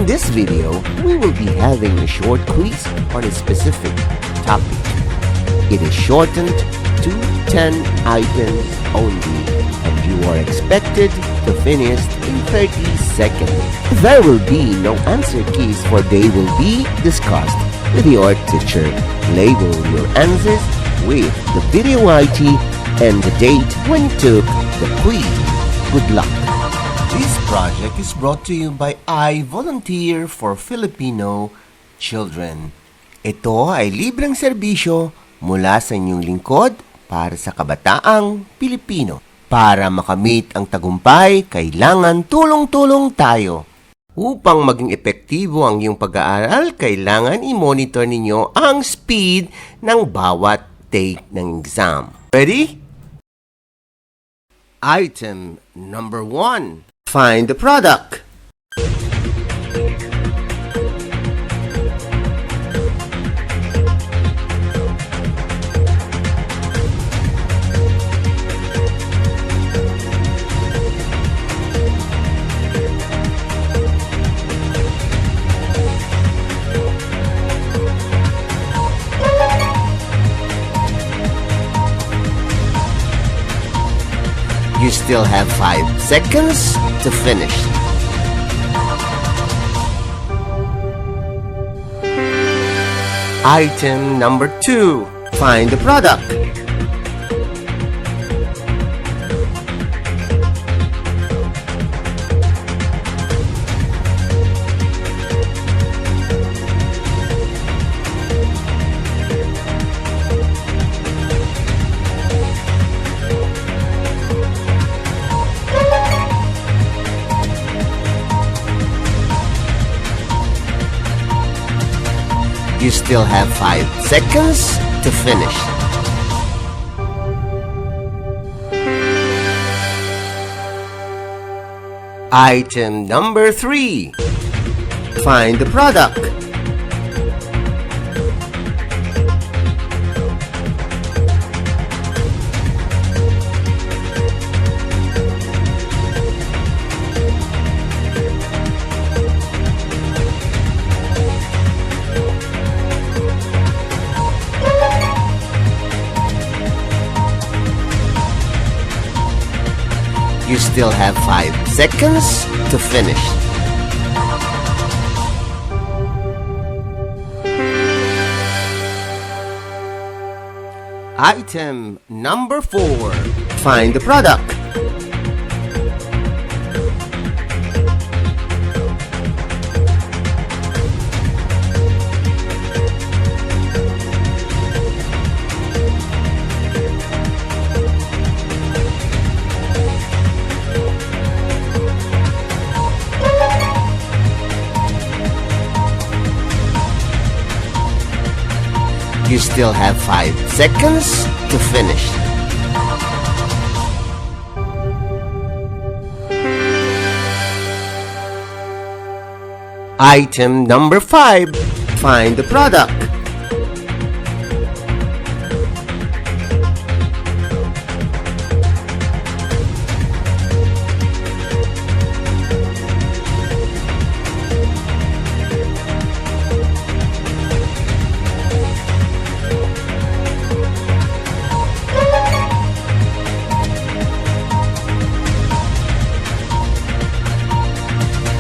In this video, we will be having a short quiz on a specific topic. It is shortened to 10 items only, and you are expected to finish in 30 seconds. There will be no answer keys, for they will be discussed with your teacher. Label your answers with the video ID and the date when you took the quiz. Good luck! This project is brought to you by I Volunteer for Filipino Children. Ito ay libreng serbisyo mula sa inyong lingkod para sa kabataang Pilipino. Para makamit ang tagumpay, kailangan tulong-tulong tayo. Upang maging epektibo ang iyong pag-aaral, kailangan i-monitor ninyo ang speed ng bawat take ng exam. Ready? Item number 1. Find the product. You still have 5 seconds to finish. Item number 2. Find the product. You still have 5 seconds to finish. Item number 3. Find the product. You still have 5 seconds to finish. Item number 4. Find the product. You still have 5 seconds to finish. Item number 5. Find the product.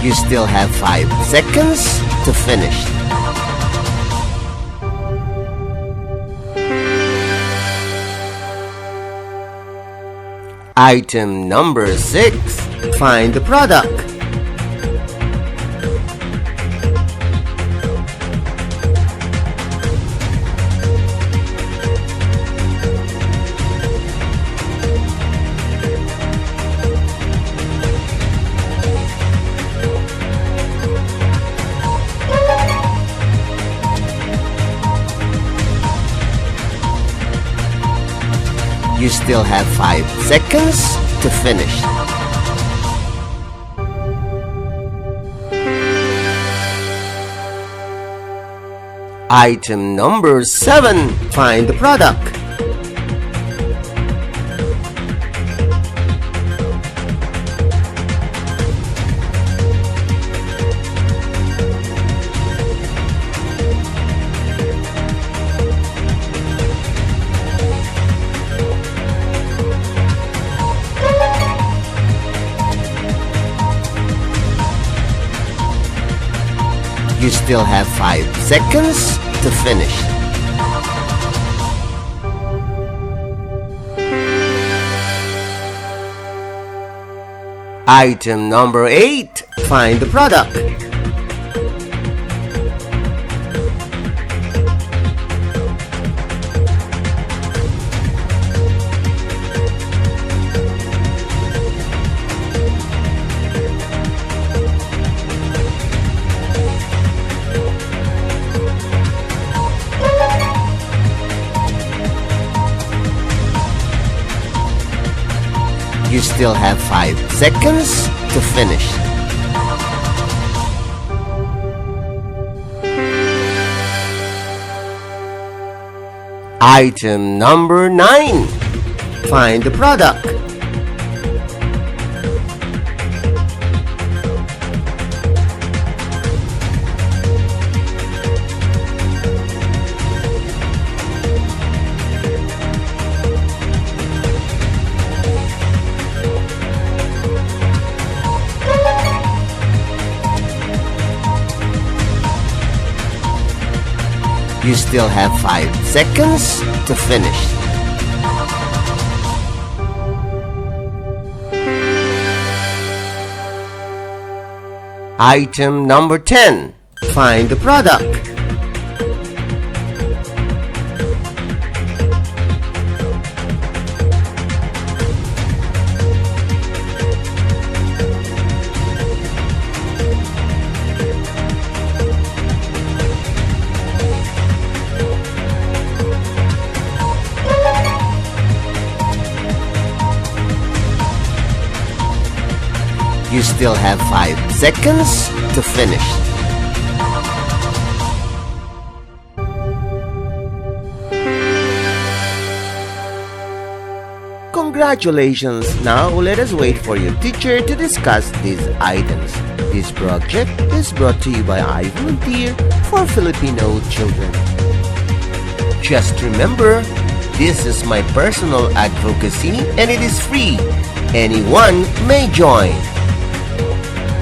You still have 5 seconds to finish. Item number 6. Find the product. You still have 5 seconds to finish. Item number 7. Find the product. You still have 5 seconds to finish. Item number 8. Find the product. You still have 5 seconds to finish. Item number 9. Find the product. You still have 5 seconds to finish. Item number 10. Find the product. You still have 5 seconds to finish. Congratulations! Now let us wait for your teacher to discuss these items. This project is brought to you by I Volunteer for Filipino Children. Just remember, this is my personal advocacy and it is free. Anyone may join.